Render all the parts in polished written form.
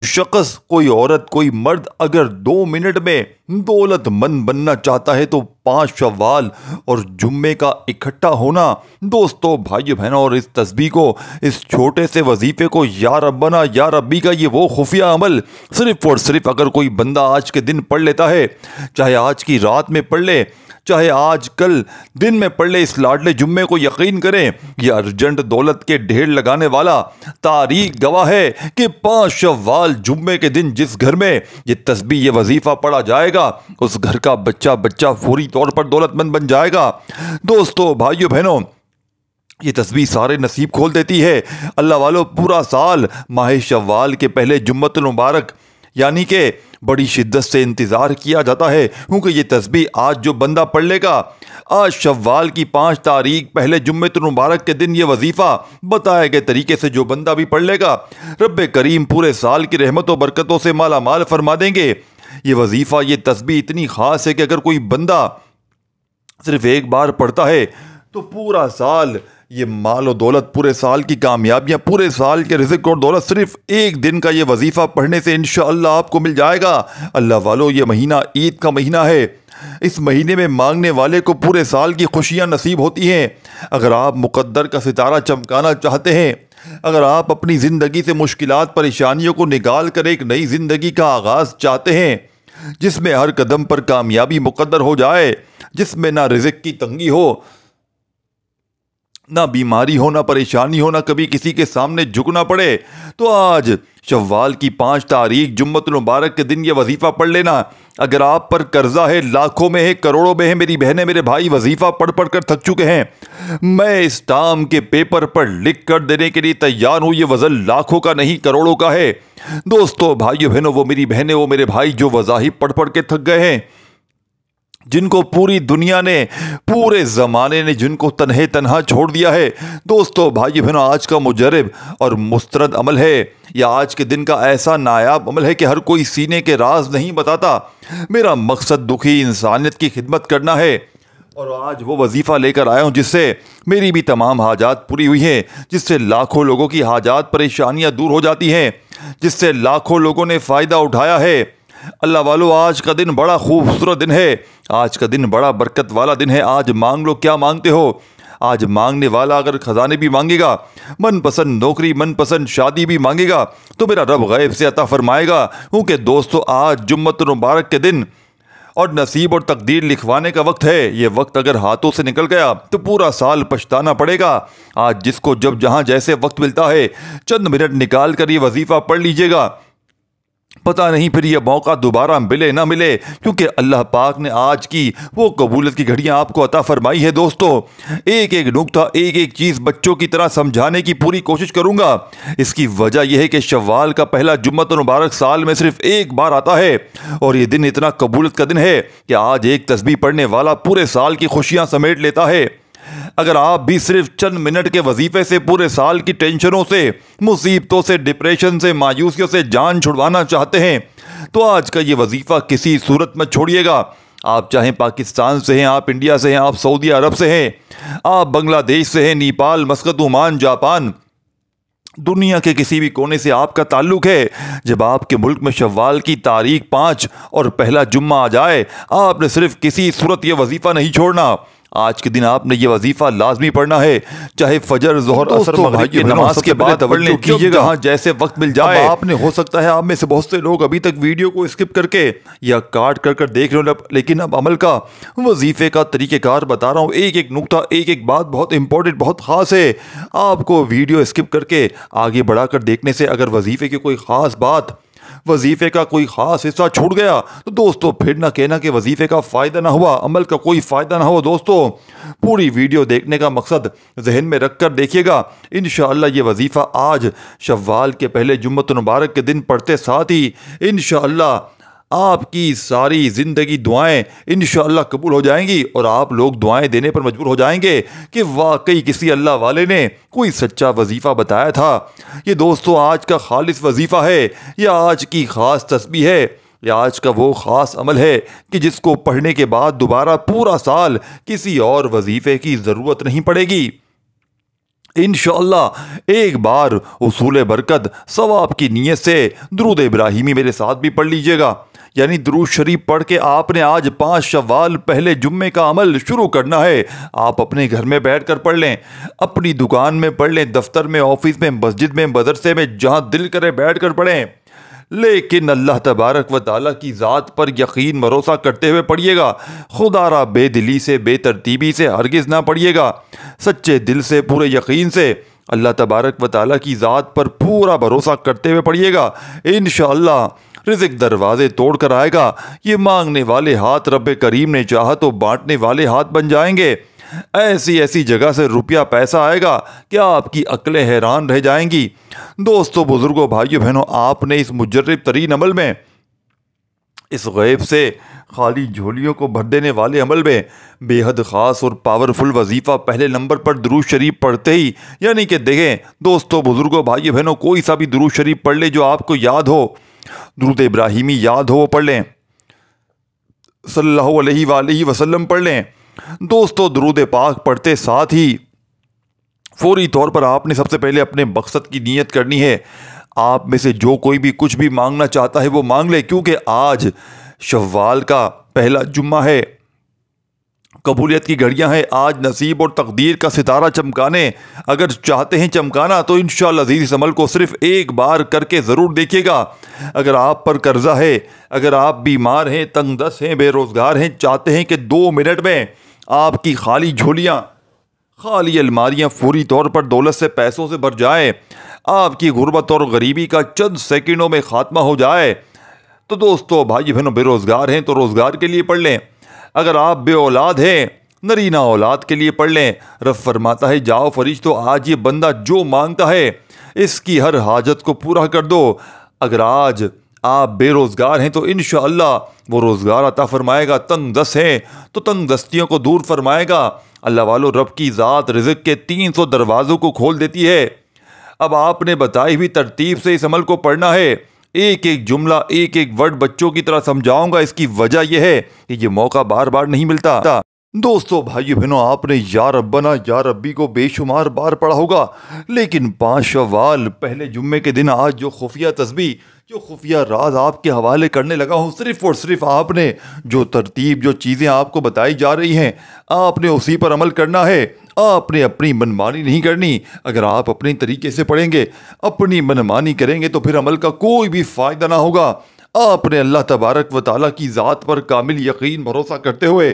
शख्स, कोई औरत, कोई मर्द अगर 2 मिनट में दौलतमंद बनना चाहता है तो 5 शव्वाल और जुम्मे का इकट्ठा होना, दोस्तों, भाइयों बहनों, और इस तस्बीह को, इस छोटे से वजीफे को, या रब्बना या रब्बी का ये वो खुफिया अमल सिर्फ और सिर्फ अगर कोई बंदा आज के दिन पढ़ लेता है, चाहे आज की रात में पढ़ ले, चाहे आज कल दिन में पढ़ ले, इस लाडले जुम्मे को, यकीन करें यह अर्जेंट दौलत के ढेर लगाने वाला तारीख गवाह है कि 5 शव्वाल जुम्मे के दिन जिस घर में ये तस्बीह, ये वजीफा पढ़ा जाएगा, उस घर का बच्चा बच्चा पूरी तौर पर दौलतमंद बन जाएगा। दोस्तों, भाइयों बहनों, ये तस्बीह सारे नसीब खोल देती है। अल्लाह वालों, पूरा साल माह शव्वाल के पहले जुम्मतुल मुबारक यानी कि बड़ी शिद्दत से इंतज़ार किया जाता है, क्योंकि ये तस्बीह आज जो बंदा पढ़ लेगा, आज शव्वाल की 5 तारीख पहले जुम्मतुल मुबारक के दिन ये वजीफ़ा बताए गए तरीके से जो बंदा भी पढ़ लेगा, रब्बे करीम पूरे साल की रहमतों बरकतों से माला माल फरमा देंगे। ये वजीफ़ा, ये तस्बीह इतनी ख़ास है कि अगर कोई बंदा सिर्फ एक बार पढ़ता है तो पूरा साल, ये माल और दौलत, पूरे साल की कामयाबियाँ, पूरे साल के रिज़्क़ और दौलत सिर्फ एक दिन का ये वजीफ़ा पढ़ने से इंशाअल्लाह आपको मिल जाएगा। अल्लाह वालों, ये महीना ईद का महीना है। इस महीने में मांगने वाले को पूरे साल की खुशियाँ नसीब होती हैं। अगर आप मुक़द्दर का सितारा चमकाना चाहते हैं, अगर आप अपनी ज़िंदगी से मुश्किलात परेशानियों को निकाल कर एक नई ज़िंदगी का आगाज़ चाहते हैं, जिसमें हर कदम पर कामयाबी मुक़द्दर हो जाए, जिसमें ना रिज़्क़ की तंगी हो, ना बीमारी हो, ना परेशानी हो, ना कभी किसी के सामने झुकना पड़े, तो आज शव्वाल की 5 तारीख जुम्मतुल मुबारक के दिन ये वजीफ़ा पढ़ लेना। अगर आप पर कर्जा है, लाखों में है, करोड़ों में है, मेरी बहनें, मेरे भाई, वजीफ़ा पढ़ पढ़ कर थक चुके हैं, मैं इस टाम के पेपर पर लिख कर देने के लिए तैयार हूँ। ये वज़न लाखों का नहीं, करोड़ों का है। दोस्तों, भाइयों बहनों, वो मेरी बहनें, वो मेरे भाई जो वज़ाहिब पढ़ पढ़ के थक गए हैं, जिनको पूरी दुनिया ने, पूरे ज़माने ने जिनको तन्हे तन्हा छोड़ दिया है, दोस्तों, भाई बहनों, आज का मुजरब और मुस्तरद अमल है, या आज के दिन का ऐसा नायाब अमल है कि हर कोई सीने के राज नहीं बताता। मेरा मकसद दुखी इंसानियत की खिदमत करना है, और आज वो वजीफ़ा लेकर आया हूँ जिससे मेरी भी तमाम हाजात पूरी हुई हैं, जिससे लाखों लोगों की हाजात परेशानियाँ दूर हो जाती हैं, जिससे लाखों लोगों ने फ़ायदा उठाया है। अल्लाह वालों, आज का दिन बड़ा खूबसूरत दिन है, आज का दिन बड़ा बरकत वाला दिन है। आज मांग लो क्या मांगते हो। आज मांगने वाला अगर खजाने भी मांगेगा, मनपसंद नौकरी, मनपसंद शादी भी मांगेगा, तो मेरा रब गैब से अता फरमाएगा। क्योंकि दोस्तों, आज जुम्मतुल मुबारक के दिन और नसीब और तकदीर लिखवाने का वक्त है। ये वक्त अगर हाथों से निकल गया तो पूरा साल पछताना पड़ेगा। आज जिसको जब जहाँ जैसे वक्त मिलता है, चंद मिनट निकाल कर ये वजीफ़ा पढ़ लीजिएगा। पता नहीं फिर यह मौका दोबारा मिले ना मिले, क्योंकि अल्लाह पाक ने आज की वो कबूलत की घड़ियाँ आपको अता फरमाई है। दोस्तों, एक एक नुक्ता, एक एक चीज़ बच्चों की तरह समझाने की पूरी कोशिश करूँगा। इसकी वजह यह है कि शव्वाल का पहला जुम्मतुल मुबारक साल में सिर्फ एक बार आता है, और ये दिन इतना कबूलत का दिन है कि आज एक तस्बीह पढ़ने वाला पूरे साल की खुशियाँ समेट लेता है। अगर आप भी सिर्फ चंद मिनट के वजीफे से पूरे साल की टेंशनों से, मुसीबतों से, डिप्रेशन से, मायूसियों से जान छुड़वाना चाहते हैं, तो आज का ये वजीफा किसी सूरत में छोड़िएगा। आप चाहे पाकिस्तान से हैं, आप इंडिया से हैं, आप सऊदी अरब से हैं, आप बांग्लादेश से हैं, नेपाल, मस्कत, ओमान, जापान, दुनिया के किसी भी कोने से आपका ताल्लुक है, जब आपके मुल्क में शव्वाल की तारीख 5 और पहला जुम्मा आ जाए, आपने सिर्फ किसी सूरत ये वजीफा नहीं छोड़ना। आज के दिन आपने ये वजीफा लाजमी पढ़ना है, चाहे फजर, जोहर, असर, मगरिब की नमाज के बाद तवज्जो कीजिएगा, हाँ, जैसे वक्त मिल जाए। आपने, हो सकता है आप में से बहुत से लोग अभी तक वीडियो को स्किप करके या काट कर कर देख रहे हो, लेकिन अब अमल का, वजीफे का तरीक़ेकार बता रहा हूँ। एक एक नुक्ता, एक एक बात बहुत इंपॉर्टेंट, बहुत ख़ास है। आपको वीडियो स्किप करके आगे बढ़ाकर देखने से अगर वजीफे की कोई ख़ास बात, वजीफे का कोई ख़ास हिस्सा छूट गया, तो दोस्तों फिर ना कहना कि वजीफे का फ़ायदा ना हुआ, अमल का कोई फ़ायदा ना हो। दोस्तों, पूरी वीडियो देखने का मकसद जहन में रख कर देखिएगा। इंशाअल्लाह ये वजीफ़ा आज शव्वाल के पहले जुम्मतुल मुबारक के दिन पढ़ते साथ ही इंशाअल्लाह आपकी सारी ज़िंदगी दुआएं इंशाअल्लाह कबूल हो जाएंगी, और आप लोग दुआएं देने पर मजबूर हो जाएंगे कि वाकई किसी अल्लाह वाले ने कोई सच्चा वजीफ़ा बताया था। ये दोस्तों आज का खालिस वजीफ़ा है, या आज की ख़ास तस्बीह है, या आज का वो ख़ास अमल है कि जिसको पढ़ने के बाद दोबारा पूरा साल किसी और वजीफ़े की ज़रूरत नहीं पड़ेगी। इंशाअल्लाह एक बार उसूल बरकत सवाब की नीयत से दुरूद इब्राहिमी मेरे साथ भी पढ़ लीजिएगा। यानी दुरूद शरीफ पढ़ के आपने आज 5 शव्वाल पहले जुम्मे का अमल शुरू करना है। आप अपने घर में बैठ कर पढ़ लें, अपनी दुकान में पढ़ लें, दफ्तर में, ऑफिस में, मस्जिद में, मदरसे में, जहाँ दिल करे बैठ कर पढ़ें, लेकिन अल्लाह तबारक व ताला की ज़ात पर यकीन भरोसा करते हुए पढ़िएगा। खुदारा बेदिली से, बेतरतीबी से हरगिज़ ना पढ़िएगा। सच्चे दिल से, पूरे यकीन से अल्लाह तबारक व ताला की ज़ात पर पूरा भरोसा करते हुए पढ़िएगा। इंशाअल्लाह रिज़्क़ दरवाजे तोड़ कर आएगा। ये मांगने वाले हाथ रब्बे करीम ने चाहा तो बांटने वाले हाथ बन जाएंगे। ऐसी ऐसी जगह से रुपया पैसा आएगा कि आपकी अक्लें हैरान रह जाएंगी। दोस्तों, बुजुर्गों, भाइयों, बहनों, आपने इस मुजर्रब तरीन अमल में, इस गैब से खाली झोलियों को भर देने वाले अमल में बेहद ख़ास और पावरफुल वजीफ़ा पहले नंबर पर दुरूद शरीफ पढ़ते ही, यानी कि देखें दोस्तों, बुजुर्गों, भाइयों, बहनों, कोई सा भी दुरूद शरीफ पढ़ ले जो आपको याद हो, दुरूद इब्राहिमी याद हो वो पढ़ लें, सल्लल्लाहु अलैहि वसल्लम पढ़ लें। दोस्तों, दुरूद पाक पढ़ते साथ ही फौरी तौर पर आपने सबसे पहले अपने मकसद की नीयत करनी है। आप में से जो कोई भी कुछ भी मांगना चाहता है वो मांग ले, क्योंकि आज शव्वाल का पहला जुम्मा है। कबूलियत की घड़ियां हैं। आज नसीब और तकदीर का सितारा चमकाने अगर चाहते हैं चमकाना तो इंशाअल्लाह अज़ीज़ इस अमल को सिर्फ एक बार करके ज़रूर देखिएगा। अगर आप पर कर्जा है, अगर आप बीमार हैं, तंगदस्त हैं, बेरोज़गार हैं, चाहते हैं कि 2 मिनट में आपकी खाली झोलियाँ, खाली अलमारियाँ फौरी तौर पर दौलत से, पैसों से भर जाए, आपकी गुर्बत और गरीबी का चंद सेकंडों में ख़ात्मा हो जाए, तो दोस्तों, भाई बहनों, बेरोज़गार हैं तो रोज़गार के लिए पढ़ लें। अगर आप बे औलाद हैं, नरीना औलाद के लिए पढ़ लें। रब फरमाता है, जाओ फरिश्तों, आज ये बंदा जो मांगता है इसकी हर हाजत को पूरा कर दो। अगर आज आप बेरोज़गार हैं तो इंशाअल्लाह वो रोज़गार अता फरमाएगा। तंग दस्त हैं तो तंग दस्तियों को दूर फरमाएगा। अल्लाह वालों, रब की ज़ात रिज़्क़ के 300 दरवाज़ों को खोल देती है। अब आपने बताई हुई तरतीब से इस अमल को पढ़ना है। एक एक जुमला, एक एक वर्ड बच्चों की तरह समझाऊंगा। इसकी वजह यह है कि ये मौका बार बार नहीं मिलता। दोस्तों, भाइयों, बहनों, आपने या रब्बना या रब्बी को बेशुमार बार पढ़ा होगा, लेकिन 5 शव्वाल पहले जुम्मे के दिन आज जो खुफिया तस्बीह, जो खुफिया राज आपके हवाले करने लगा हूँ, सिर्फ और सिर्फ आपने जो तरतीब, जो चीज़ें आपको बताई जा रही हैं, आपने उसी पर अमल करना है। आपने अपनी मनमानी नहीं करनी। अगर आप अपने तरीके से पढ़ेंगे, अपनी मनमानी करेंगे तो फिर अमल का कोई भी फ़ायदा ना होगा। आपने अल्लाह तबारक व ताला की ज़ात पर कामिल यकीन भरोसा करते हुए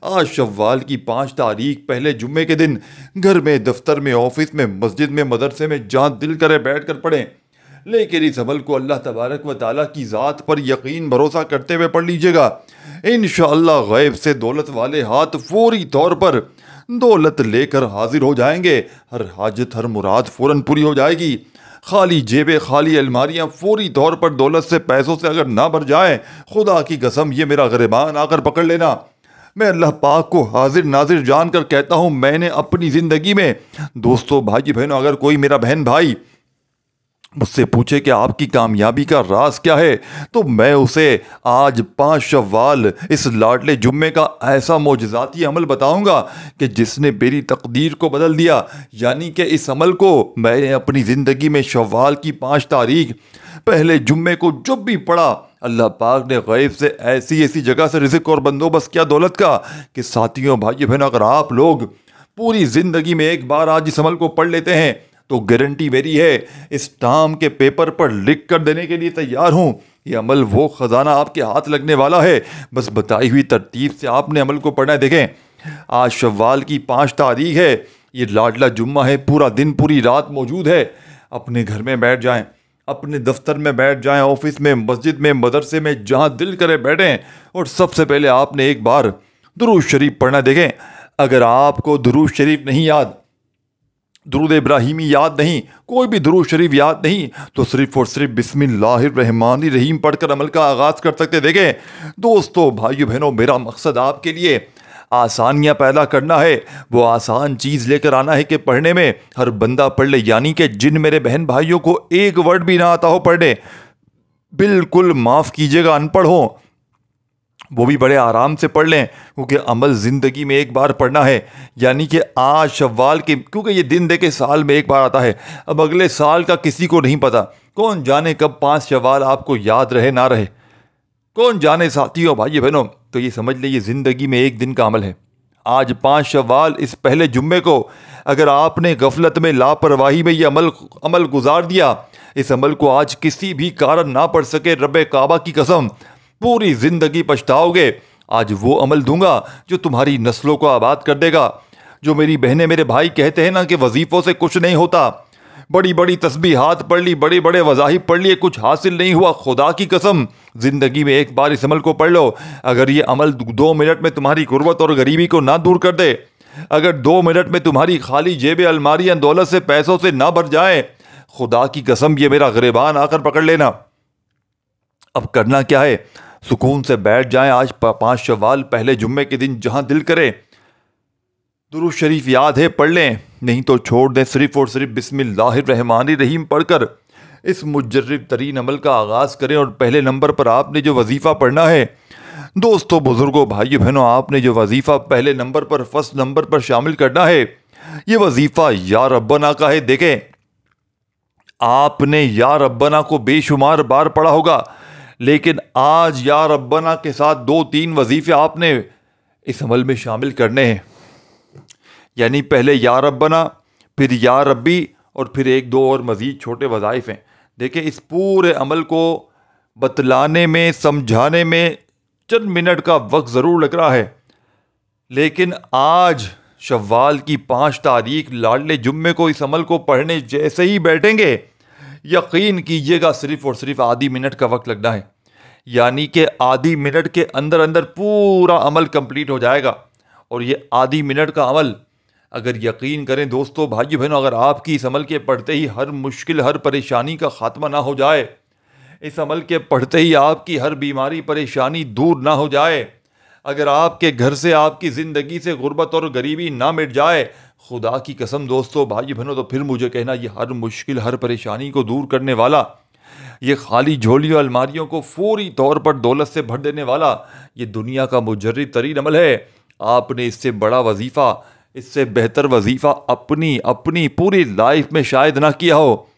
आज शव्वाल की 5 तारीख पहले जुम्मे के दिन घर में, दफ्तर में, ऑफिस में, मस्जिद में, मदरसे में, जहाँ दिल करे बैठ कर पढ़ें। लेकिन इस अमल को अल्लाह तबारक व ताला की ज़ात पर यकीन भरोसा करते हुए पढ़ लीजिएगा। इंशाअल्लाह गैब से दौलत वाले हाथ फौरी तौर पर दौलत लेकर हाजिर हो जाएंगे। हर हाजत, हर मुराद फ़ौरन पूरी हो जाएगी। खाली जेबें, खाली अलमारियाँ फौरी तौर पर दौलत से, पैसों से अगर ना भर जाए, खुदा की कसम ये मेरा गिरबान आकर पकड़ लेना। मैं अल्लाह पाक को हाजिर नाजिर जानकर कहता हूँ, मैंने अपनी ज़िंदगी में, दोस्तों, भाई बहनों, अगर कोई मेरा बहन भाई मुझसे पूछे कि आपकी कामयाबी का राज क्या है, तो मैं उसे आज 5 शव्वाल इस लाडले जुम्मे का ऐसा मोजज़ाती अमल बताऊंगा कि जिसने मेरी तकदीर को बदल दिया। यानी कि इस अमल को मैंने अपनी ज़िंदगी में शव्वाल की 5 तारीख पहले जुम्मे को जब भी पढ़ा, अल्लाह पाक ने गैब से ऐसी ऐसी जगह से रिज़्क़ और बंदोबस्त किया दौलत का कि साथियों, भाइयों, बहनों, अगर आप लोग पूरी ज़िंदगी में एक बार आज इस अमल को पढ़ लेते हैं तो गारंटी मेरी है, इस टाम के पेपर पर लिख कर देने के लिए तैयार हूँ। ये अमल वो ख़जाना आपके हाथ लगने वाला है। बस बताई हुई तरतीब से आपने अमल को पढ़ना है। देखें, आज शव्वाल की 5 तारीख है, ये लाडला जुम्मा है, पूरा दिन, पूरी रात मौजूद है। अपने घर में बैठ जाएं, अपने दफ्तर में बैठ जाएं, ऑफिस में, मस्जिद में, मदरसे में, जहाँ दिल करे बैठें और सबसे पहले आपने एक बार दुरूद शरीफ पढ़ना। देखें, अगर आपको दुरूद शरीफ नहीं याद, दुरूद इब्राहिमी याद नहीं, कोई भी दुरूद शरीफ याद नहीं, तो सिर्फ और सिर्फ बिस्मिल्लाहिर्रहमानिर्रहीम पढ़कर अमल का आगाज़ कर सकते। देखें दोस्तों, भाइयों, बहनों, मेरा मकसद आपके लिए आसानियाँ पैदा करना है। वो आसान चीज़ लेकर आना है कि पढ़ने में हर बंदा पढ़ ले। यानी कि जिन मेरे बहन भाइयों को एक वर्ड भी ना आता हो पढ़ने, बिल्कुल माफ़ कीजिएगा, अनपढ़ हो, वो भी बड़े आराम से पढ़ लें, क्योंकि अमल ज़िंदगी में एक बार पढ़ना है। यानी कि आज शव्वाल के, क्योंकि ये दिन देखे साल में एक बार आता है, अब अगले साल का किसी को नहीं पता। कौन जाने कब 5 शव्वाल आपको याद रहे ना रहे, कौन जाने साथियों भाई बहनों। तो ये समझ लीजिए ज़िंदगी में एक दिन का अमल है। आज 5 शव्वाल, इस पहले जुम्मे को अगर आपने गफलत में, लापरवाही में ये अमल गुजार दिया, इस अमल को आज किसी भी कारण ना पढ़ सके, रब्बे काबा की कसम पूरी ज़िंदगी पछताओगे। आज वो अमल दूंगा जो तुम्हारी नस्लों को आबाद कर देगा। जो मेरी बहनें मेरे भाई कहते हैं ना कि वजीफ़ों से कुछ नहीं होता, बड़ी बड़ी तस्बीहात पढ़ ली, बड़े बड़े वज़ाहिब पढ़ लिए, कुछ हासिल नहीं हुआ। खुदा की कसम ज़िंदगी में एक बार इस अमल को पढ़ लो। अगर ये अमल 2 मिनट में तुम्हारी गुर्बत और गरीबी को ना दूर कर दे, अगर 2 मिनट में तुम्हारी खाली जेब अलमारियाँ दौलत से, पैसों से ना भर जाए, खुदा की कसम ये मेरा गिरबान आकर पकड़ लेना। अब करना क्या है, सुकून से बैठ जाएं। आज 5 शव्वाल पहले जुम्मे के दिन जहां दिल करे दुरूद शरीफ याद है पढ़ लें, नहीं तो छोड़ दें। सिर्फ और सिर्फ बिस्मिल्लाहिर्रहमानिर्रहीम पढ़कर इस मुजर्रिब तरीन अमल का आगाज़ करें। और पहले नंबर पर आपने जो वजीफ़ा पढ़ना है, दोस्तों बुज़ुर्गों भाइयों बहनों, आपने जो वजीफ़ा पहले नंबर पर, फर्स्ट नंबर पर शामिल करना है, ये वजीफ़ा या रब्बना का है। देखें, आपने या रब्बना को बेशुमार बार पढ़ा होगा, लेकिन आज या रब्बना के साथ 2-3 वजीफ़े आपने इस अमल में शामिल करने हैं। यानी पहले या रब्बना, फिर या रब्बी, और फिर 1-2 और मज़ीद छोटे वज़ाइफ हैं। देखिए, इस पूरे अमल को बतलाने में, समझाने में चंद मिनट का वक्त ज़रूर लग रहा है, लेकिन आज शव्वाल की 5 तारीख लाडले जुम्मे को इस अमल को पढ़ने जैसे ही बैठेंगे, यकीन कीजिएगा सिर्फ और सिर्फ आधी मिनट का वक्त लगना है। यानी कि आधी मिनट के अंदर अंदर पूरा अमल कंप्लीट हो जाएगा। और ये आधी मिनट का अमल, अगर यकीन करें दोस्तों भाइयों बहनों, अगर आपकी इस अमल के पढ़ते ही हर मुश्किल, हर परेशानी का खात्मा ना हो जाए, इस अमल के पढ़ते ही आपकी हर बीमारी परेशानी दूर ना हो जाए, अगर आपके घर से, आपकी ज़िंदगी से गुर्बत और गरीबी ना मिट जाए, खुदा की कसम दोस्तों भाई बहनों, तो फिर मुझे कहना, ये हर मुश्किल, हर परेशानी को दूर करने वाला, ये खाली झोलियों अलमारियों को फौरी तौर पर दौलत से भर देने वाला, ये दुनिया का मुजर्रिब तरीन अमल है। आपने इससे बड़ा वजीफ़ा, इससे बेहतर वजीफ़ा अपनी पूरी लाइफ में शायद ना किया हो।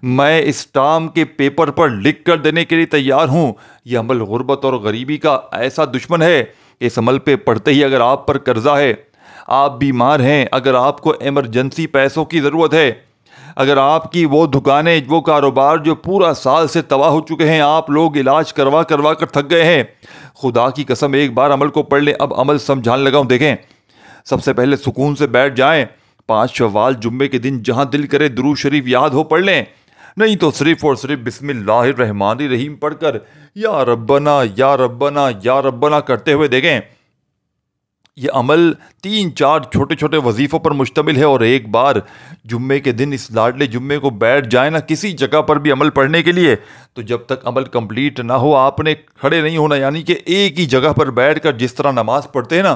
मैं इस टाम के पेपर पर लिख कर देने के लिए तैयार हूँ। यह अमल गुर्बत और गरीबी का ऐसा दुश्मन है कि इस अमल पे पढ़ते ही अगर आप पर कर्जा है, आप बीमार हैं, अगर आपको इमरजेंसी पैसों की ज़रूरत है, अगर आपकी वो दुकानें, वो कारोबार जो पूरा साल से तबाह हो चुके हैं, आप लोग इलाज करवा कर थक गए हैं, खुदा की कसम एक बार अमल को पढ़ लें। अब अमल समझाने लगा हूँ। देखें, सबसे पहले सुकून से बैठ जाएं। 5 शव्वाल जुम्मे के दिन जहां दिल करे दुरूद शरीफ याद हो पढ़ लें, नहीं तो सिर्फ और सिर्फ बिस्मिल्लाहिर्रहमानिर्रहीम पढ़कर या रब्बना या रब्बना या रब्बना करते हुए देखें। ये अमल 3-4 छोटे छोटे वजीफ़ों पर मुश्तमिल है। और एक बार जुम्मे के दिन इस लाडले जुम्मे को बैठ जाए ना किसी जगह पर भी अमल पढ़ने के लिए, तो जब तक अमल कंप्लीट ना हो आपने खड़े नहीं होना। यानी कि एक ही जगह पर बैठकर, जिस तरह नमाज पढ़ते हैं ना,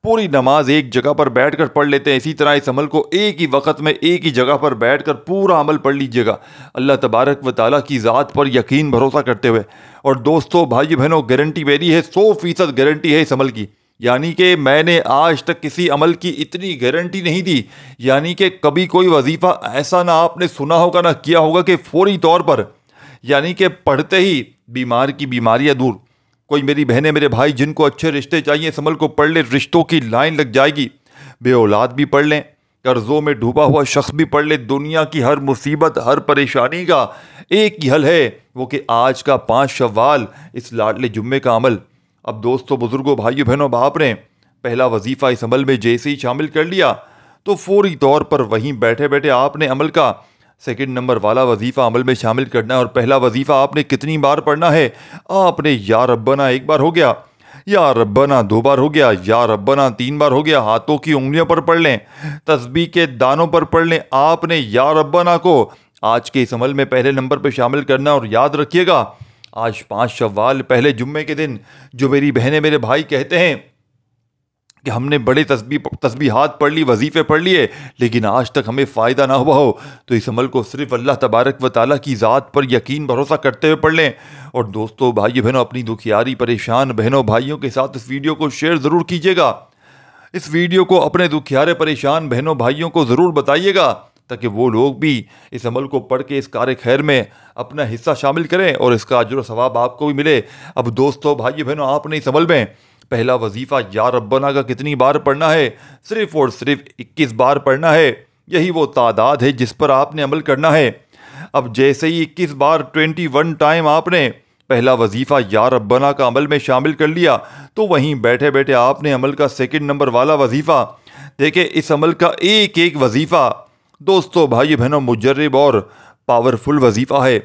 पूरी नमाज एक जगह पर बैठकर पढ़ लेते हैं, इसी तरह इस अमल को एक ही वक्त में एक ही जगह पर बैठकर पूरा अमल पढ़ लीजिएगा, अल्लाह तबारक व ताला की ज़ात पर यकीन भरोसा करते हुए। और दोस्तों भाई बहनों, गारंटी मेरी है, 100% गारंटी है इस अमल की। यानी कि मैंने आज तक किसी अमल की इतनी गारंटी नहीं दी। यानी कि कभी कोई वजीफ़ा ऐसा ना आपने सुना होगा, ना किया होगा कि फौरी तौर पर, यानी कि पढ़ते ही बीमार की बीमारियां दूर। कोई मेरी बहनें, मेरे भाई जिनको अच्छे रिश्ते चाहिए, इस अमल को पढ़ ले, रिश्तों की लाइन लग जाएगी। बे औलाद भी पढ़ लें, कर्ज़ों में डूबा हुआ शख्स भी पढ़ ले। दुनिया की हर मुसीबत, हर परेशानी का एक ही हल है, वो कि आज का 5 शव्वाल इस लाडले जुम्मे का अमल। अब दोस्तों बुजुर्गों भाइयों बहनों, बाप ने पहला वजीफ़ा इस अमल में जैसे ही शामिल कर लिया, तो फौरी तौर पर वहीं बैठे बैठे आपने अमल का सेकंड नंबर वाला वजीफ़ा अमल में शामिल करना है। और पहला वजीफ़ा आपने कितनी बार पढ़ना है? आपने या रब्बना 1 बार हो गया, या रब्बना 2 बार हो गया, या रब्बना 3 बार हो गया। हाथों की उंगलियों पर पढ़ लें, तस्बीह के दानों पर पढ़ लें। आपने या रब्बना को आज के इस अमल में पहले नंबर पर शामिल करना। और याद रखिएगा, आज 5 शव्वाल पहले जुम्मे के दिन, जो मेरी बहनें मेरे भाई कहते हैं कि हमने बड़े तस्बीहात पढ़ ली, वजीफ़े पढ़ लिए, लेकिन आज तक हमें फ़ायदा ना हुआ हो, तो इस अमल को सिर्फ़ अल्लाह तबारक व ताला की ज़ात पर यकीन भरोसा करते हुए पढ़ लें। और दोस्तों, भाइयों बहनों, अपनी दुखियारी परेशान बहनों भाइयों के साथ इस वीडियो को शेयर ज़रूर कीजिएगा। इस वीडियो को अपने दुखियारे परेशान बहनों भाइयों को ज़रूर बताइएगा, ताकि वो लोग भी इस अमल को पढ़ के इस कार्य खैर में अपना हिस्सा शामिल करें और इसका अजर व सवाब आपको भी मिले। अब दोस्तों, भाइयों बहनों, आपने इस अमल में पहला वजीफ़ा या रब्बना का कितनी बार पढ़ना है? सिर्फ और सिर्फ 21 बार पढ़ना है। यही वो तादाद है जिस पर आपने अमल करना है। अब जैसे ही 21 बार 21 टाइम आपने पहला वजीफ़ा या रब्बना का अमल में शामिल कर लिया, तो वहीं बैठे बैठे आपने अमल का सेकंड नंबर वाला वजीफ़ा, देखिए इस अमल का एक एक वजीफ़ा दोस्तों, भाई बहनों, मुजर्रिब और पावरफुल वजीफ़ा है।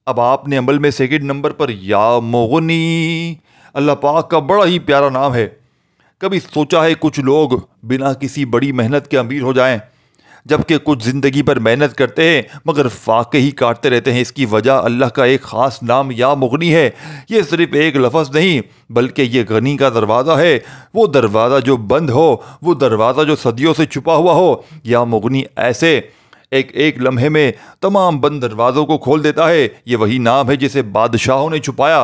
अब आपने अमल में सेकंड नंबर पर या मुगनी, अल्लाह पाक का बड़ा ही प्यारा नाम है। कभी सोचा है कुछ लोग बिना किसी बड़ी मेहनत के अमीर हो जाएं, जबकि कुछ ज़िंदगी पर मेहनत करते हैं मगर फाके ही काटते रहते हैं। इसकी वजह अल्लाह का एक ख़ास नाम या मुगनी है। ये सिर्फ एक लफ्ज़ नहीं, बल्कि ये गनी का दरवाज़ा है। वो दरवाज़ा जो बंद हो, वो दरवाज़ा जो सदियों से छुपा हुआ हो। या मुगनी ऐसे एक एक लम्हे में तमाम बंद दरवाज़ों को खोल देता है। ये वही नाम है जिसे बादशाहों ने छुपाया,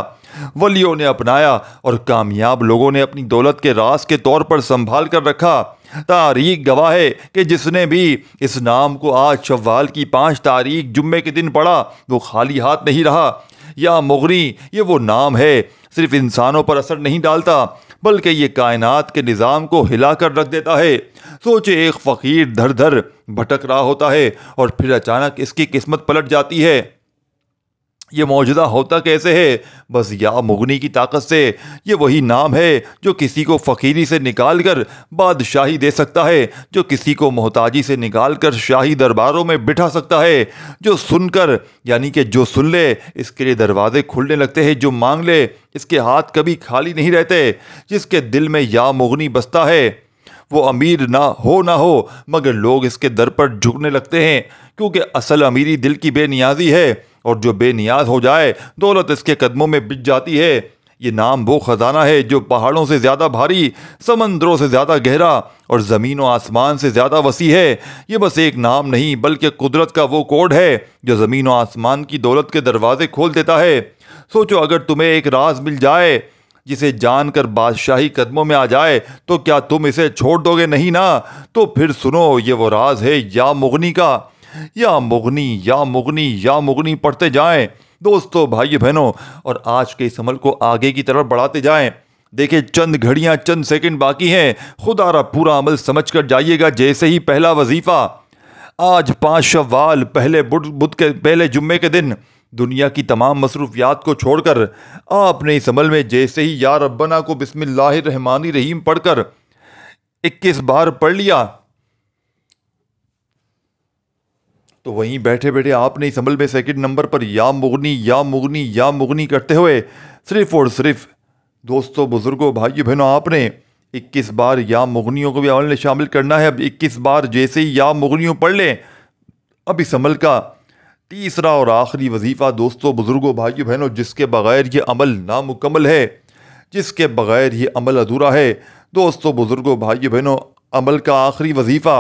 वलियों ने अपनाया और कामयाब लोगों ने अपनी दौलत के राज के तौर पर संभाल कर रखा। तारीख गवाह है कि जिसने भी इस नाम को आज शव्वाल की 5 तारीख जुम्मे के दिन पढ़ा, वो खाली हाथ नहीं रहा। या मुगनी ये वो नाम है, सिर्फ इंसानों पर असर नहीं डालता, बल्कि ये कायनात के निज़ाम को हिला कर रख देता है। सोचे, एक फ़कीर धर धर भटक रहा होता है और फिर अचानक इसकी किस्मत पलट जाती है। ये मौजूदा होता कैसे है? बस या मुगनी की ताकत से। ये वही नाम है जो किसी को फ़कीरी से निकाल कर बादशाही दे सकता है, जो किसी को मोहताजी से निकाल कर शाही दरबारों में बिठा सकता है, जो सुनकर यानी कि जो सुन ले इसके लिए दरवाजे खुलने लगते हैं, जो मांग ले इसके हाथ कभी खाली नहीं रहते। जिसके दिल में या मुगनी बसता है वो अमीर ना हो मगर लोग इसके दर पर झुकने लगते हैं, क्योंकि असल अमीरी दिल की बेनियाजी है और जो बेनियाज हो जाए दौलत इसके कदमों में बिछ जाती है। ये नाम वो ख़जाना है जो पहाड़ों से ज़्यादा भारी, समंदरों से ज़्यादा गहरा और ज़मीन व आसमान से ज़्यादा वसी है। ये बस एक नाम नहीं बल्कि कुदरत का वो कोड है जो ज़मीन व आसमान की दौलत के दरवाजे खोल देता है। सोचो, अगर तुम्हें एक राज मिल जाए जिसे जानकर बादशाही कदमों में आ जाए, तो क्या तुम इसे छोड़ दोगे? नहीं ना। तो फिर सुनो, ये वो राज है या मुगनी का। या मुगनी, या मुगनी, या मुगनी पढ़ते जाएं दोस्तों, भाई बहनों, और आज के इस अमल को आगे की तरफ बढ़ाते जाएं। देखिए, चंद घड़ियां, चंद सेकंड बाकी हैं। खुदारा पूरा अमल समझ कर जाइएगा। जैसे ही पहला वजीफा आज 5 शव्वाल पहले जुम्मे के दिन, दुनिया की तमाम मसरूफियात को छोड़कर आपने इस अमल में जैसे ही या रब्बना को बिस्मिल्लाहिर्रहमानिर्रहीम पढ़कर 21 बार पढ़ लिया, तो वहीं बैठे बैठे आपने इस अमल में सेकंड नंबर पर या मुगनी, या मुगनी, या मुगनी करते हुए सिर्फ और सिर्फ दोस्तों, बुजुर्गों, भाइयों बहनों, आपने 21 बार या मुगनियों को भी अमल में शामिल करना है। अब 21 बार जैसे ही या मुगनियों पढ़ लें, अब इस अमल का तीसरा और आखिरी वजीफ़ा दोस्तों, बुजुर्गों, भाइयों बहनों, जिसके बगैर ये अमल नामुकम्मल है, जिसके बगैर ये अमल अधूरा है। दोस्तों, बुजुर्गों, भाइयों बहनों, अमल का आखिरी वजीफ़ा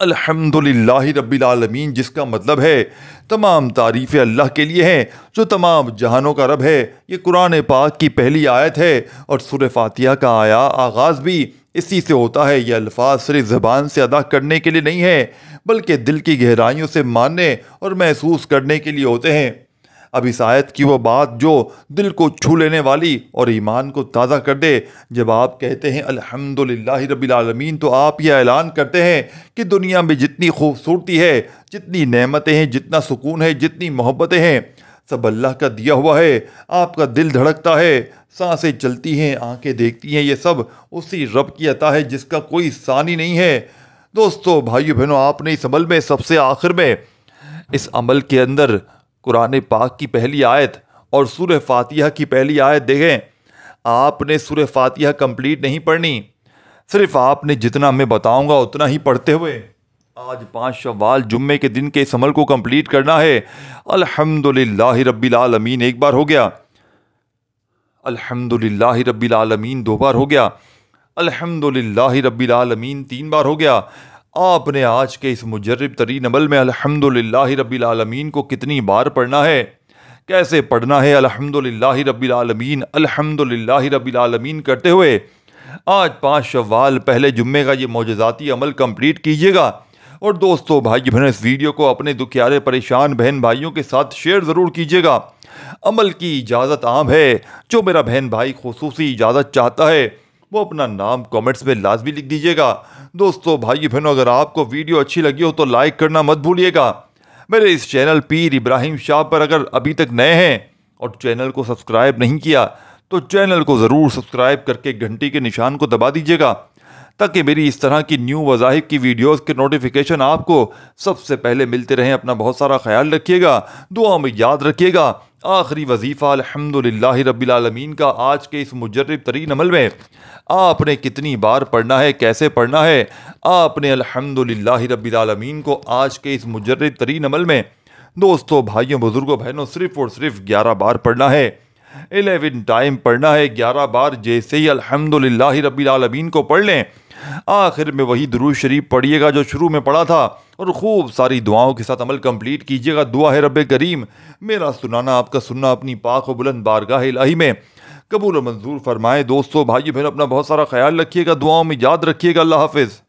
अल्हम्दुलिल्लाहि रब्बिल आलमीन, जिसका मतलब है तमाम तारीफ़ें अल्लाह के लिए हैं जो तमाम जहानों का रब है। ये कुरान पाक की पहली आयत है और सूरह फातिहा का आगाज़ भी इसी से होता है। ये अल्फाज सिर्फ ज़बान से अदा करने के लिए नहीं है, बल्कि दिल की गहराइयों से मानने और महसूस करने के लिए होते हैं। अब इस आयत की वो बात जो दिल को छू लेने वाली और ईमान को ताज़ा कर दे, जब आप कहते हैं अल्हम्दुलिल्लाहि रब्बिल आलमीन, तो आप यह ऐलान करते हैं कि दुनिया में जितनी खूबसूरती है, जितनी नेमतें हैं, जितना सुकून है, जितनी मोहब्बतें हैं, सब अल्लाह का दिया हुआ है। आपका दिल धड़कता है, सांसें चलती हैं, आंखें देखती हैं, ये सब उसी रब की अता है जिसका कोई सानी नहीं है। दोस्तों, भाइयों बहनों, आपने इस अमल में सबसे आखिर में इस अमल के अंदर कुरान पाक की पहली आयत और सूरह फातिहा की पहली आयत देखें। आपने सूरह फातिहा कंप्लीट नहीं पढ़नी, सिर्फ आपने जितना मैं बताऊंगा उतना ही पढ़ते हुए आज 5 शव्वाल जुम्मे के दिन के इस अमल को कंप्लीट करना है। अल्हम्दुलिल्लाहि रब्बिल आलमीन एक बार हो गया, अल्हम्दुलिल्लाहि रब्बिल आलमीन 2 बार हो गया, अल्हम्दुलिल्लाहि रब्बिल आलमीन 3 बार हो गया। आपने आज के इस मुजर्रिब तरीन अमल में अल्हम्दुलिल्लाहि रब्बिल आलमीन को कितनी बार पढ़ना है, कैसे पढ़ना है, अल्हम्दुलिल्लाहि रब्बिल आलमीन अल्हम्दुलिल्लाहि रब्बिल आलमीन करते हुए आज 5 शव्वाल पहले जुम्मे का ये मौजज़ाती अमल कंप्लीट कीजिएगा। और दोस्तों भाई बहनों, इस वीडियो को अपने दुखियारे परेशान बहन भाइयों के साथ शेयर ज़रूर कीजिएगा। अमल की इजाज़त आम है, जो मेरा बहन भाई खुसूसी इजाज़त चाहता है वो अपना नाम कमेंट्स में लाजमी लिख दीजिएगा। दोस्तों भाई बहनों, अगर आपको वीडियो अच्छी लगी हो तो लाइक करना मत भूलिएगा। मेरे इस चैनल पीर इब्राहिम शाह पर अगर अभी तक नए हैं और चैनल को सब्सक्राइब नहीं किया तो चैनल को ज़रूर सब्सक्राइब करके घंटी के निशान को दबा दीजिएगा, ताकि मेरी इस तरह की न्यू वज़ाइफ की वीडियोस के नोटिफिकेशन आपको सबसे पहले मिलते रहें। अपना बहुत सारा ख्याल रखिएगा, दुआ में याद रखिएगा। आखिरी वजीफ़ा अल्हम्दुलिल्लाहि रब्बिल आलमीन का आज के इस मुजर्रिब तरीन अमल में आपने कितनी बार पढ़ना है, कैसे पढ़ना है। आपने अल्हम्दुलिल्लाहि रब्बिल आलमीन को आज के इस मुजर्रिब तरीन अमल में दोस्तों भाइयों बुजुर्गों बहनों सिर्फ और सिर्फ 11 बार पढ़ना है। 11 टाइम पढ़ना है, 11 बार। जैसे ही अल्हम्दुलिल्लाहि रब्बिल आलमीन को पढ़ लें, आखिर में वही दुरूद शरीफ पढ़िएगा जो शुरू में पढ़ा था, और खूब सारी दुआओं के साथ अमल कंप्लीट कीजिएगा। दुआ है रब्बे करीम मेरा सुनाना आपका सुनना अपनी पाक व बुलंद बारगाह इलाही में कबूल और मंजूर फरमाए। दोस्तों भाई बहन, अपना बहुत सारा ख्याल रखिएगा, दुआओं में याद रखिएगा। अल्लाह हाफिज़।